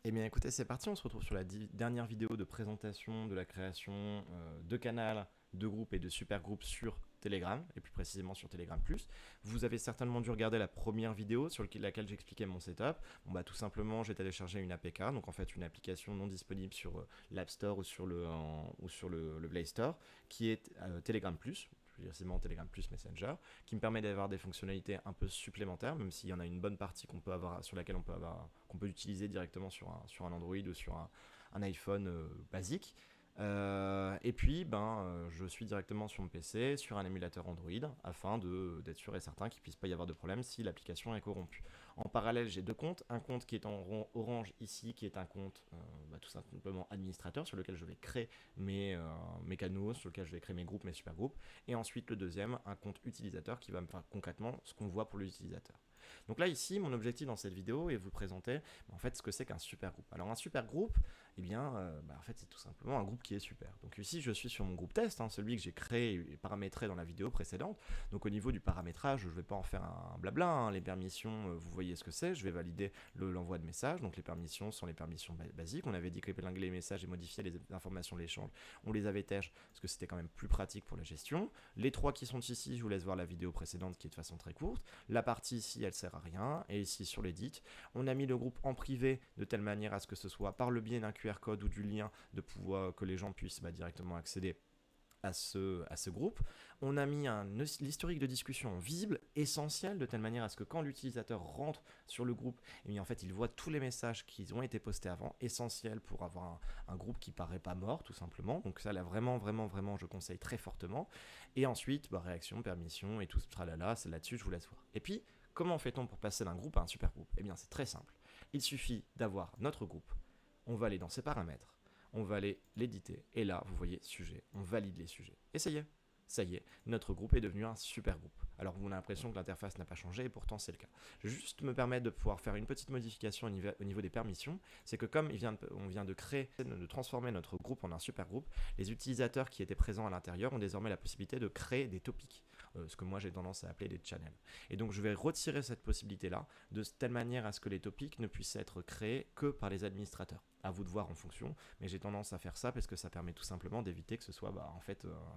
Eh bien écoutez, c'est parti, on se retrouve sur la dernière vidéo de présentation de la création de canal, de groupes et de super groupes sur Telegram, et plus précisément sur Telegram+. Vous avez certainement dû regarder la première vidéo sur laquelle j'expliquais mon setup. Bon bah tout simplement, j'ai téléchargé une APK, donc en fait une application non disponible sur l'App Store ou sur le Play Store, qui est Telegram+, plus précisément Telegram Plus Messenger, qui me permet d'avoir des fonctionnalités un peu supplémentaires, même s'il y en a une bonne partie qu'on peut avoir, sur laquelle qu'on peut utiliser directement sur un Android ou sur un iPhone basique. Et puis, je suis directement sur mon PC, sur un émulateur Android, afin d'être sûr et certain qu'il ne puisse pas y avoir de problème si l'application est corrompue. En parallèle, j'ai deux comptes. Un compte qui est en orange ici, qui est un compte tout simplement administrateur, sur lequel je vais créer mes canaux, sur lequel je vais créer mes groupes, mes super groupes. Et ensuite, le deuxième, un compte utilisateur qui va me faire concrètement ce qu'on voit pour l'utilisateur. Donc là, ici, mon objectif dans cette vidéo est de vous présenter en fait ce que c'est qu'un super groupe. Alors un super groupe, eh bien, en fait, c'est tout simplement un groupe qui est super. Donc ici, je suis sur mon groupe test, celui que j'ai créé et paramétré dans la vidéo précédente. Donc au niveau du paramétrage, je ne vais pas en faire un blabla. Les permissions, vous voyez ce que c'est. Je vais valider l'envoi de messages. Donc les permissions sont les permissions basiques. On avait dit que épingler les messages et modifier les informations de l'échange, on les avait tèches parce que c'était quand même plus pratique pour la gestion. Les trois qui sont ici, je vous laisse voir la vidéo précédente qui est de façon très courte. La partie ici, elle sert à rien. Et ici, sur l'édit, on a mis le groupe en privé de telle manière à ce que ce soit par le biais d'un QR code ou du lien de pouvoir que les gens puissent directement accéder à ce groupe. On a mis l'historique de discussion visible, essentiel, de telle manière à ce que quand l'utilisateur rentre sur le groupe, eh bien, en fait, il voit tous les messages qui ont été postés avant, essentiel pour avoir un groupe qui paraît pas mort, tout simplement. Donc ça, là, vraiment, vraiment, vraiment, je conseille très fortement. Et ensuite, réaction, permission et tout ce tralala, c'est là-dessus, je vous laisse voir. Et puis, comment fait-on pour passer d'un groupe à un super groupe? Eh bien, c'est très simple. Il suffit d'avoir notre groupe. On va aller dans ses paramètres. On va aller l'éditer. Et là, vous voyez, sujet. On valide les sujets. Et ça y est, notre groupe est devenu un super groupe. Alors, vous avez l'impression que l'interface n'a pas changé, et pourtant c'est le cas. Je vais juste me permettre de pouvoir faire une petite modification au niveau des permissions. C'est que comme on vient de créer, de transformer notre groupe en un super groupe, les utilisateurs qui étaient présents à l'intérieur ont désormais la possibilité de créer des topics, ce que moi j'ai tendance à appeler des channels. Et donc, je vais retirer cette possibilité-là, de telle manière à ce que les topics ne puissent être créés que par les administrateurs. À vous de voir en fonction, mais j'ai tendance à faire ça parce que ça permet tout simplement d'éviter que ce soit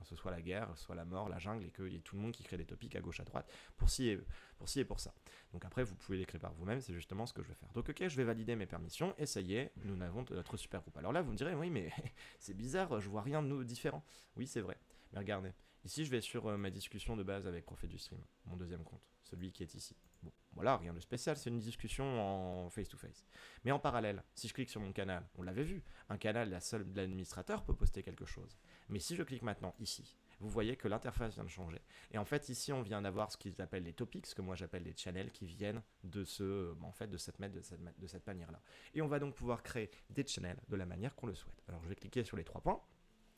ce soit la guerre, soit la mort, la jungle, et qu'il y ait tout le monde qui crée des topics à gauche à droite pour ci et pour ça. Donc après, vous pouvez les créer par vous-même, c'est justement ce que je vais faire. Donc ok, je vais valider mes permissions et ça y est, nous avons notre super groupe. Alors là, vous me direz, oui, mais c'est bizarre, je vois rien de différent. Oui, c'est vrai, mais regardez, ici je vais sur ma discussion de base avec Prophet du Stream, mon deuxième compte, celui qui est ici. Bon, voilà, rien de spécial, c'est une discussion en face-to-face. Mais en parallèle, si je clique sur mon canal, on l'avait vu, un canal, seul l'administrateur peut poster quelque chose. Mais si je clique maintenant ici, vous voyez que l'interface vient de changer. Et en fait, ici, on vient d'avoir ce qu'ils appellent les topics, ce que moi j'appelle les channels, qui viennent de cette manière-là. Et on va donc pouvoir créer des channels de la manière qu'on le souhaite. Alors, je vais cliquer sur les trois points.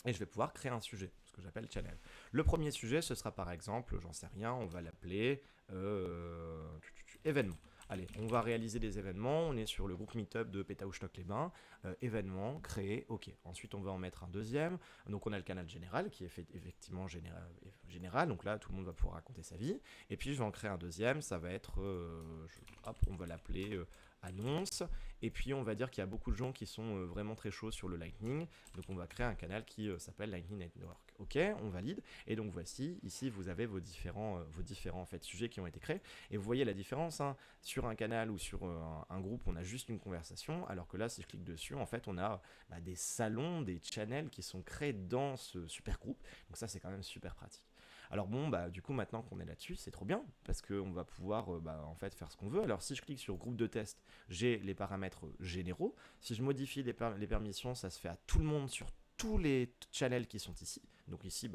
Et je vais pouvoir créer un sujet, ce que j'appelle channel. Le premier sujet, ce sera par exemple, j'en sais rien, on va l'appeler événement. Allez, on va réaliser des événements, on est sur le groupe Meetup de Pétaouchnok-les-Bains, événement, créé, ok. Ensuite, on va en mettre un deuxième, donc on a le canal général qui est effectivement général, donc là, tout le monde va pouvoir raconter sa vie. Et puis, je vais en créer un deuxième, ça va être, on va l'appeler annonce, et puis on va dire qu'il y a beaucoup de gens qui sont vraiment très chauds sur le Lightning, donc on va créer un canal qui s'appelle Lightning Network. Ok, on valide, et donc voici, ici vous avez vos différents en fait, sujets qui ont été créés, et vous voyez la différence, sur un canal ou sur un groupe, on a juste une conversation, alors que là, si je clique dessus, en fait, on a des salons, des channels qui sont créés dans ce super groupe, donc ça c'est quand même super pratique. Alors bon, du coup, maintenant qu'on est là-dessus, c'est trop bien, parce qu'on va pouvoir en fait faire ce qu'on veut. Alors si je clique sur groupe de test, j'ai les paramètres généraux. Si je modifie les permissions, ça se fait à tout le monde sur tous les channels qui sont ici. Donc ici,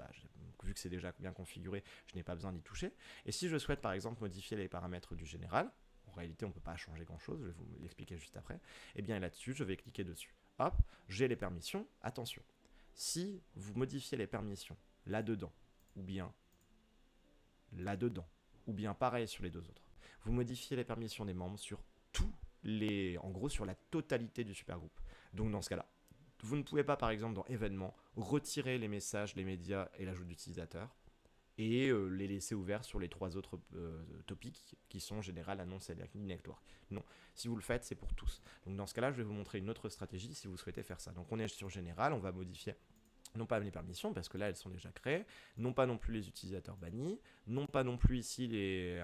vu que c'est déjà bien configuré, je n'ai pas besoin d'y toucher. Et si je souhaite par exemple modifier les paramètres du général, en réalité on ne peut pas changer grand chose, je vais vous l'expliquer juste après, et bien là-dessus je vais cliquer dessus. Hop, j'ai les permissions, attention. Si vous modifiez les permissions là-dedans, ou bien là-dedans, ou bien pareil sur les deux autres, vous modifiez les permissions des membres sur en gros sur la totalité du supergroupe. Donc dans ce cas-là, vous ne pouvez pas par exemple dans événements retirer les messages, les médias et l'ajout d'utilisateurs. et les laisser ouverts sur les 3 autres topics qui sont général, annonce et network. Non, si vous le faites, c'est pour tous. Donc dans ce cas-là, je vais vous montrer une autre stratégie si vous souhaitez faire ça. Donc on est sur général, on va modifier non pas les permissions, parce que là elles sont déjà créées, non pas non plus les utilisateurs bannis, non pas non plus ici les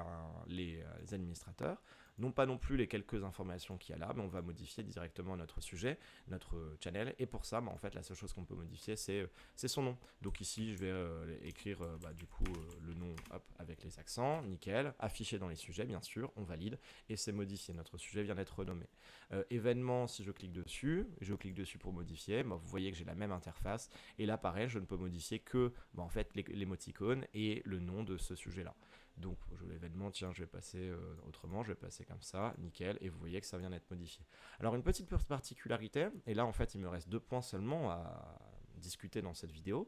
administrateurs, non pas non plus les quelques informations qu'il y a là, mais on va modifier directement notre sujet, notre channel, et pour ça, en fait, la seule chose qu'on peut modifier, c'est son nom. Donc ici, je vais écrire du coup le nom avec les accents, nickel, affiché dans les sujets, bien sûr, on valide, et c'est modifié, notre sujet vient d'être renommé. Événement, si je clique dessus pour modifier, vous voyez que j'ai la même interface, et là, pareil, je ne peux modifier que en fait, l'émoticône et le nom de ce sujet-là. Donc, l'événement, tiens, je vais passer autrement, je vais passer comme ça, nickel, et vous voyez que ça vient d'être modifié. Alors, une petite particularité, et là, en fait, il me reste 2 points seulement à discuter dans cette vidéo.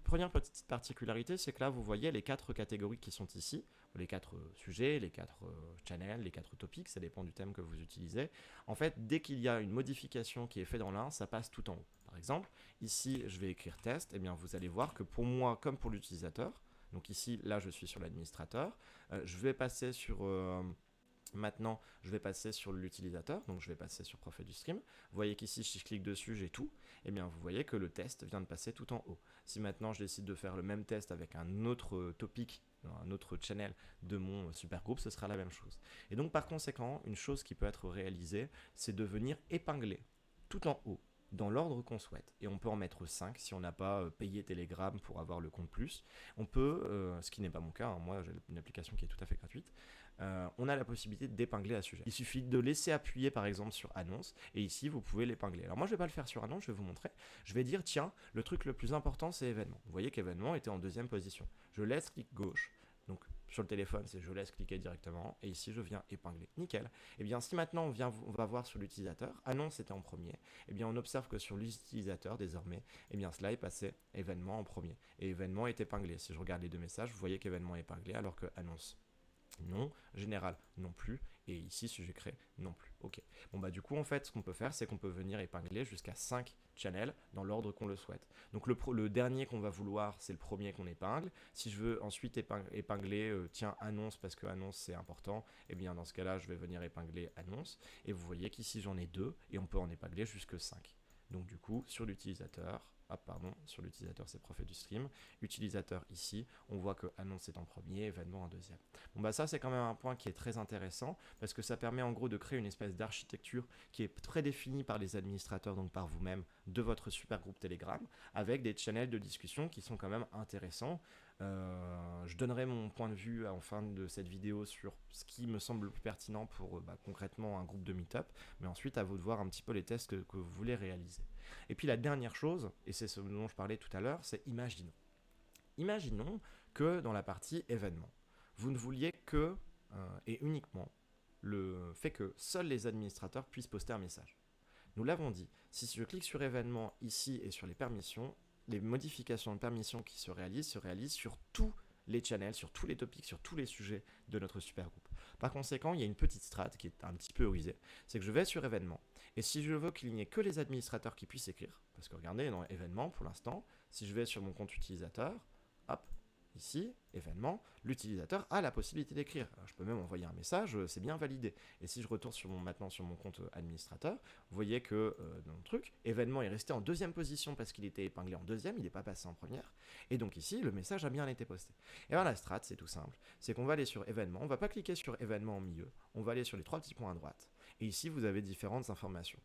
Première petite particularité, c'est que là, vous voyez les 4 catégories qui sont ici, les 4 sujets, les 4 channels, les 4 topics, ça dépend du thème que vous utilisez. En fait, dès qu'il y a une modification qui est faite dans l'un, ça passe tout en haut. Par exemple, ici, je vais écrire test, et bien vous allez voir que pour moi, comme pour l'utilisateur, donc ici, là, je suis sur l'administrateur, je vais passer sur... Maintenant, je vais passer sur l'utilisateur, donc je vais passer sur Profil du Stream. Vous voyez qu'ici, si je clique dessus, j'ai tout. Et bien, vous voyez que le test vient de passer tout en haut. Si maintenant, je décide de faire le même test avec un autre topic, un autre channel de mon super groupe, ce sera la même chose. Et donc, par conséquent, une chose qui peut être réalisée, c'est de venir épingler tout en haut dans l'ordre qu'on souhaite. Et on peut en mettre 5 si on n'a pas payé Telegram pour avoir le compte plus. On peut, ce qui n'est pas mon cas, hein, moi j'ai une application qui est tout à fait gratuite, on a la possibilité d'épingler à sujet. Il suffit de laisser appuyer par exemple sur annonce et ici vous pouvez l'épingler. Alors moi je ne vais pas le faire sur annonce, je vais vous montrer. Je vais dire tiens, le truc le plus important c'est événement. Vous voyez qu'événement était en 2e position. Je laisse clic gauche. Donc sur le téléphone, c'est je laisse cliquer directement et ici je viens épingler. Nickel. Et bien si maintenant on va voir sur l'utilisateur, annonce était en premier, et bien on observe que sur l'utilisateur désormais, et bien cela est passé événement en premier. Et événement est épinglé. Si je regarde les 2 messages, vous voyez qu'événement est épinglé alors que annonce non, général non plus, et ici sujet créé non plus. Ok. Bon du coup en fait ce qu'on peut faire c'est qu'on peut venir épingler jusqu'à 5 channels dans l'ordre qu'on le souhaite. Donc le dernier qu'on va vouloir c'est le premier qu'on épingle. Si je veux ensuite épingler tiens annonce parce que annonce c'est important, et bien dans ce cas là je vais venir épingler annonce, et vous voyez qu'ici j'en ai 2 et on peut en épingler jusque 5. Donc du coup sur l'utilisateur, sur l'utilisateur c'est Profil du Stream, utilisateur ici, on voit que annonce est en premier, événement en 2e. Bon ça c'est quand même un point qui est très intéressant parce que ça permet en gros de créer une espèce d'architecture qui est très définie par les administrateurs, donc par vous-même, de votre super groupe Telegram, avec des channels de discussion qui sont quand même intéressants. Je donnerai mon point de vue en fin de cette vidéo sur ce qui me semble le plus pertinent pour concrètement un groupe de meet-up, mais ensuite à vous de voir un petit peu les tests que vous voulez réaliser. Et puis la dernière chose, et c'est ce dont je parlais tout à l'heure, c'est imaginons. Imaginons que dans la partie événements, vous ne vouliez que et uniquement le fait que seuls les administrateurs puissent poster un message. Nous l'avons dit, si je clique sur événements ici et sur les permissions, les modifications de permissions qui se réalisent sur tous les channels, sur tous les topics, sur tous les sujets de notre super groupe. Par conséquent, il y a une petite strat qui est un petit peu rusée, c'est que je vais sur événements, et si je veux qu'il n'y ait que les administrateurs qui puissent écrire, parce que regardez, dans événements, pour l'instant, si je vais sur mon compte utilisateur, hop, ici, événement, l'utilisateur a la possibilité d'écrire. Je peux même envoyer un message, c'est bien validé. Et si je retourne maintenant sur mon compte administrateur, vous voyez que dans le truc, événement est resté en 2e position parce qu'il était épinglé en 2e, il n'est pas passé en première. Et donc ici, le message a bien été posté. Et bien la strat, c'est tout simple. C'est qu'on va aller sur événement, on ne va pas cliquer sur événement en milieu, on va aller sur les 3 petits points à droite. Et ici, vous avez différentes informations.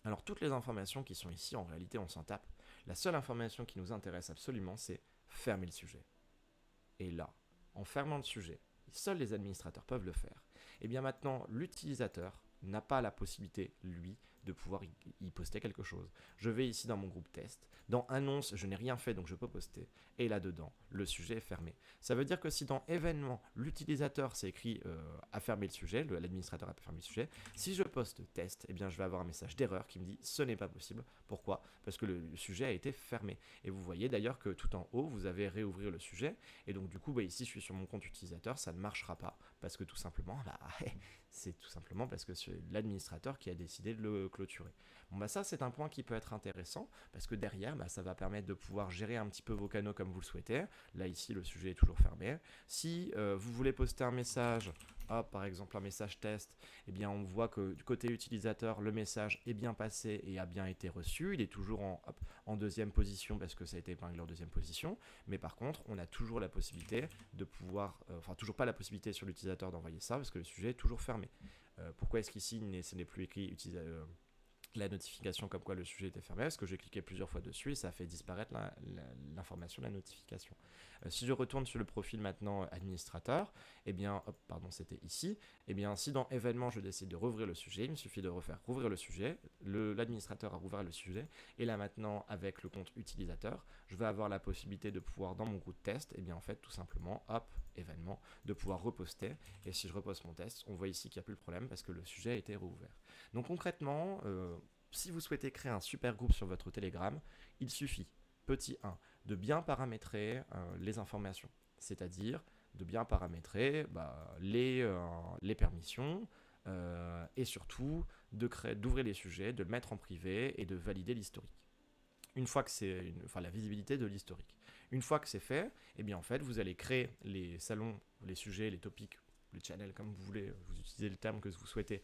Alors toutes les informations qui sont ici, en réalité, on s'en tape. La seule information qui nous intéresse absolument, c'est fermer le sujet. Et là, en fermant le sujet, seuls les administrateurs peuvent le faire. Et bien maintenant, l'utilisateur n'a pas la possibilité, lui, de pouvoir y poster quelque chose. Je vais ici dans mon groupe test. Dans annonce, je n'ai rien fait, donc je peux poster. Et là-dedans, le sujet est fermé. Ça veut dire que si dans événement, l'utilisateur s'est écrit à fermer le sujet, l'administrateur a fermé le sujet, si je poste test, eh bien je vais avoir un message d'erreur qui me dit ce n'est pas possible. Pourquoi ? Parce que le sujet a été fermé. Et vous voyez d'ailleurs que tout en haut, vous avez réouvrir le sujet. Et donc du coup, ici je suis sur mon compte utilisateur, ça ne marchera pas. Parce que tout simplement, c'est tout simplement parce que c'est l'administrateur qui a décidé de le clôturer. Bon bah ça c'est un point qui peut être intéressant parce que derrière ça va permettre de pouvoir gérer un petit peu vos canaux comme vous le souhaitez. Là ici le sujet est toujours fermé. Si vous voulez poster un message, par exemple un message test, eh bien on voit que du côté utilisateur le message est bien passé et a bien été reçu. Il est toujours en deuxième position parce que ça a été épinglé en deuxième position. Mais par contre on a toujours la possibilité de pouvoir, toujours pas la possibilité sur l'utilisateur d'envoyer ça parce que le sujet est toujours fermé. Pourquoi est-ce qu'ici ce n'est plus écrit la notification comme quoi le sujet était fermé, parce que j'ai cliqué plusieurs fois dessus et ça a fait disparaître l'information, la notification. Si je retourne sur le profil maintenant administrateur, eh bien, c'était ici, eh bien, si dans événements je décide de rouvrir le sujet, il me suffit de refaire rouvrir le sujet, l'administrateur a rouvert le sujet, et là maintenant avec le compte utilisateur, je vais avoir la possibilité de pouvoir dans mon groupe test, eh bien en fait tout simplement, événement, de pouvoir reposter, et si je reposte mon test, on voit ici qu'il n'y a plus de problème parce que le sujet a été rouvert. Donc concrètement, si vous souhaitez créer un super groupe sur votre Telegram, il suffit, petit 1, de bien paramétrer les informations, c'est-à-dire de bien paramétrer les permissions et surtout d'ouvrir les sujets, de le mettre en privé et de valider l'historique. Une fois que la visibilité de l'historique. Une fois que c'est fait, eh bien en fait, vous allez créer les salons, les sujets, les topics, les channels, comme vous voulez, vous utilisez le terme que vous souhaitez,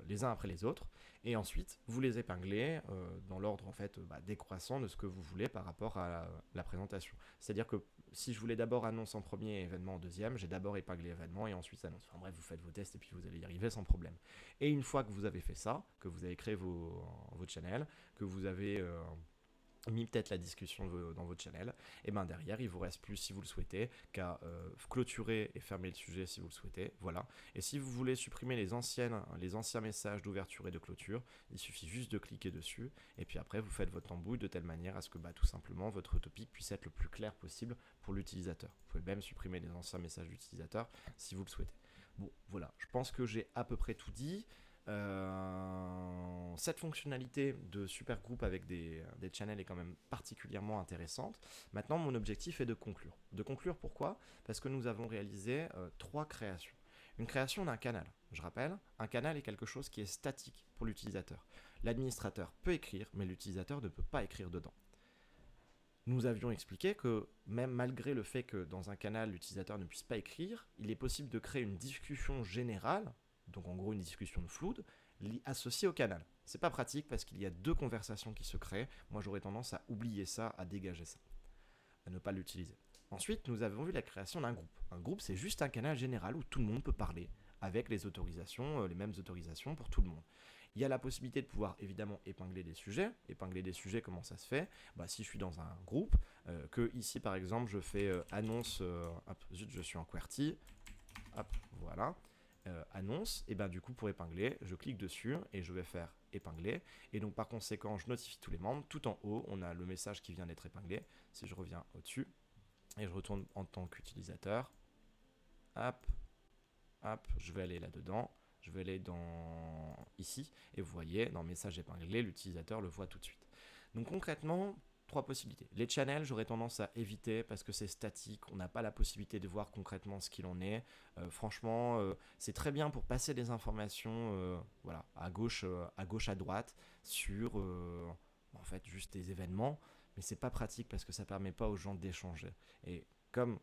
les uns après les autres, et ensuite vous les épinglez dans l'ordre en fait décroissant de ce que vous voulez par rapport à la présentation. C'est-à-dire que si je voulais d'abord annonce en premier et événement en deuxième, j'ai d'abord épinglé événement et ensuite annonce. Enfin bref, vous faites vos tests et puis vous allez y arriver sans problème. Et une fois que vous avez fait ça, que vous avez créé vos channels, que vous avez mis peut-être la discussion dans votre channel, et bien derrière il vous reste plus, si vous le souhaitez, qu'à clôturer et fermer le sujet si vous le souhaitez, voilà. Et si vous voulez supprimer les anciens messages d'ouverture et de clôture, il suffit juste de cliquer dessus et puis après vous faites votre embouille de telle manière à ce que tout simplement votre topic puisse être le plus clair possible pour l'utilisateur. Vous pouvez même supprimer les anciens messages d'utilisateur si vous le souhaitez. Bon voilà, je pense que j'ai à peu près tout dit. Cette fonctionnalité de super groupe avec des channels est quand même particulièrement intéressante. Maintenant, mon objectif est de conclure. De conclure pourquoi ? Parce que nous avons réalisé 3 créations. Une création d'un canal. Je rappelle, un canal est quelque chose qui est statique pour l'utilisateur. L'administrateur peut écrire, mais l'utilisateur ne peut pas écrire dedans. Nous avions expliqué que même malgré le fait que dans un canal, l'utilisateur ne puisse pas écrire, il est possible de créer une discussion générale, donc en gros une discussion de Flood, associée au canal. C'est pas pratique parce qu'il y a 2 conversations qui se créent. Moi j'aurais tendance à oublier ça, à dégager ça, à ne pas l'utiliser. Ensuite, nous avons vu la création d'un groupe. Un groupe, c'est juste un canal général où tout le monde peut parler, avec les autorisations, les mêmes autorisations pour tout le monde. Il y a la possibilité de pouvoir évidemment épingler des sujets. Épingler des sujets, comment ça se fait ? Si je suis dans un groupe, que ici par exemple je fais annonce, je suis en QWERTY, voilà, annonce, et du coup pour épingler, je clique dessus et je vais faire épingler. Et donc par conséquent, je notifie tous les membres. Tout en haut, on a le message qui vient d'être épinglé. Si je reviens au-dessus et je retourne en tant qu'utilisateur, je vais aller là-dedans. Je vais aller dans ici et vous voyez, dans message épinglé, l'utilisateur le voit tout de suite. Donc concrètement, 3 possibilités. Les channels, j'aurais tendance à éviter parce que c'est statique, on n'a pas la possibilité de voir concrètement ce qu'il en est. Franchement, c'est très bien pour passer des informations à gauche, à droite sur en fait juste des événements, mais c'est pas pratique parce que ça permet pas aux gens d'échanger. Et comme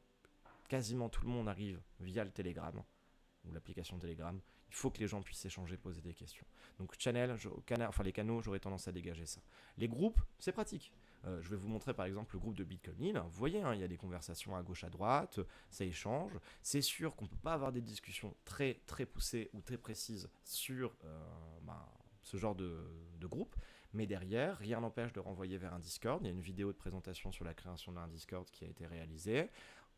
quasiment tout le monde arrive via le Telegram ou l'application Telegram, il faut que les gens puissent échanger, poser des questions. Donc les canaux, j'aurais tendance à dégager ça. Les groupes, c'est pratique. Je vais vous montrer par exemple le groupe de Bitcoin. Vous voyez, il y a des conversations à gauche, à droite, ça échange. C'est sûr qu'on ne peut pas avoir des discussions très, très poussées ou très précises sur ce genre de groupe. Mais derrière, rien n'empêche de renvoyer vers un Discord. Il y a une vidéo de présentation sur la création d'un Discord qui a été réalisée.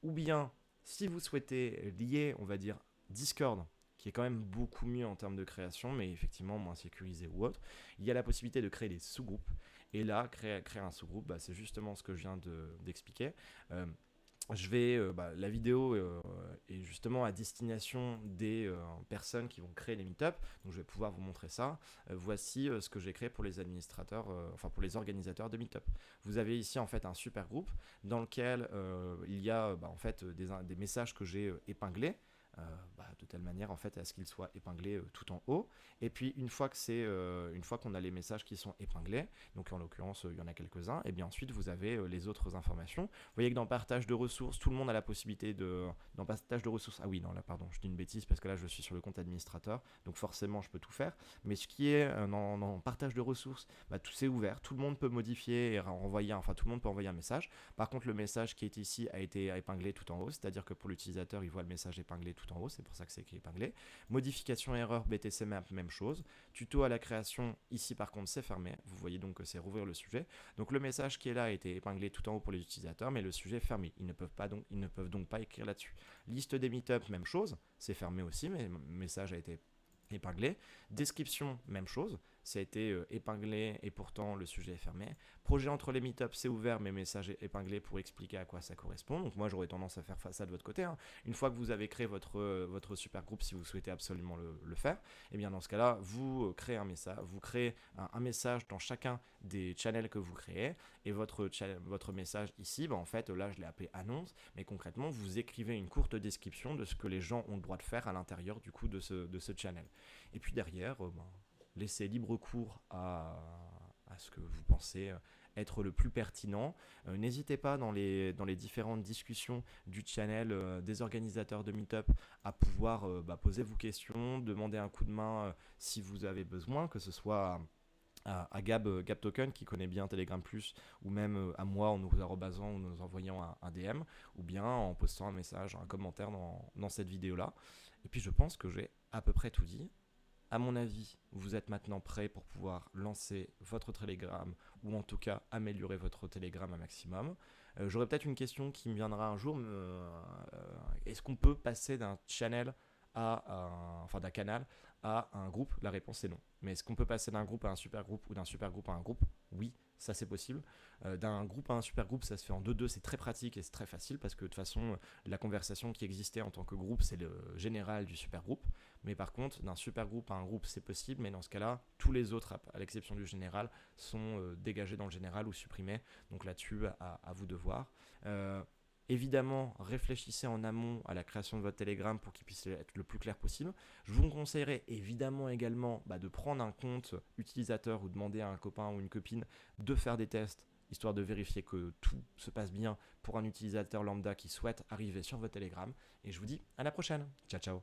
Ou bien, si vous souhaitez lier, on va dire, Discord, qui est quand même beaucoup mieux en termes de création, mais effectivement moins sécurisé ou autre, il y a la possibilité de créer des sous-groupes. Et là, créer un sous-groupe, c'est justement ce que je viens d'expliquer. La vidéo est justement à destination des personnes qui vont créer les meet-up, donc je vais pouvoir vous montrer ça. Voici ce que j'ai créé pour les administrateurs, pour les organisateurs de meet-up. Vous avez ici en fait un super groupe dans lequel il y a des messages que j'ai épinglés. de telle manière en fait à ce qu'il soit épinglé tout en haut. Et puis une fois qu'on a les messages qui sont épinglés, donc en l'occurrence il y en a quelques-uns, et bien ensuite vous avez les autres informations. Vous voyez que dans partage de ressources, tout le monde a la possibilité de... Dans partage de ressources, ah oui non là pardon, je dis une bêtise parce que là je suis sur le compte administrateur, donc forcément je peux tout faire. Mais ce qui est en partage de ressources, tout c'est ouvert, tout le monde peut modifier et renvoyer, enfin tout le monde peut envoyer un message. Par contre le message qui est ici a été épinglé tout en haut, c'est-à-dire que pour l'utilisateur il voit le message épinglé tout en haut, c'est pour ça que c'est écrit épinglé. Modification erreur BTC map, même chose. Tuto à la création, ici par contre c'est fermé, vous voyez donc que c'est rouvrir le sujet. Donc le message qui est là a été épinglé tout en haut pour les utilisateurs, mais le sujet est fermé, ils ne peuvent donc pas écrire là-dessus. Liste des meetups, même chose, c'est fermé aussi, mais le message a été épinglé. Description, même chose, ça a été épinglé et pourtant le sujet est fermé. Projet entre les meetups, c'est ouvert, mais message est épinglé pour expliquer à quoi ça correspond. Donc moi j'aurais tendance à faire ça de votre côté. Une fois que vous avez créé votre super groupe, si vous souhaitez absolument le faire, et bien dans ce cas-là, vous créez un message, un message dans chacun des channels que vous créez, et votre message ici, en fait là je l'ai appelé annonce, mais concrètement vous écrivez une courte description de ce que les gens ont le droit de faire à l'intérieur du coup de ce channel. Et puis derrière, laissez libre cours à ce que vous pensez être le plus pertinent. N'hésitez pas dans les différentes discussions du channel des organisateurs de Meetup à pouvoir poser vos questions, demander un coup de main si vous avez besoin, que ce soit à Gab Token qui connaît bien Telegram Plus, ou même à moi en nous arrobasant ou nous envoyant un DM, ou bien en postant un message, un commentaire dans cette vidéo-là. Et puis je pense que j'ai à peu près tout dit. À mon avis, vous êtes maintenant prêt pour pouvoir lancer votre Telegram ou en tout cas améliorer votre Telegram un maximum. J'aurais peut-être une question qui me viendra un jour. Est-ce qu'on peut passer d'un channel d'un canal à un groupe? La réponse est non. Mais est-ce qu'on peut passer d'un groupe à un super groupe ou d'un super groupe à un groupe? Oui, ça c'est possible. D'un groupe à un super groupe, ça se fait en 2-2, c'est très pratique et c'est très facile parce que de toute façon, la conversation qui existait en tant que groupe, c'est le général du super groupe. Mais par contre, d'un super groupe à un groupe, c'est possible, mais dans ce cas-là, tous les autres, à l'exception du général, sont dégagés dans le général ou supprimés. Donc là-dessus, à vous de voir. Évidemment, réfléchissez en amont à la création de votre Telegram pour qu'il puisse être le plus clair possible. Je vous conseillerais évidemment également de prendre un compte utilisateur ou demander à un copain ou une copine de faire des tests, histoire de vérifier que tout se passe bien pour un utilisateur lambda qui souhaite arriver sur votre Telegram. Et je vous dis à la prochaine. Ciao, ciao.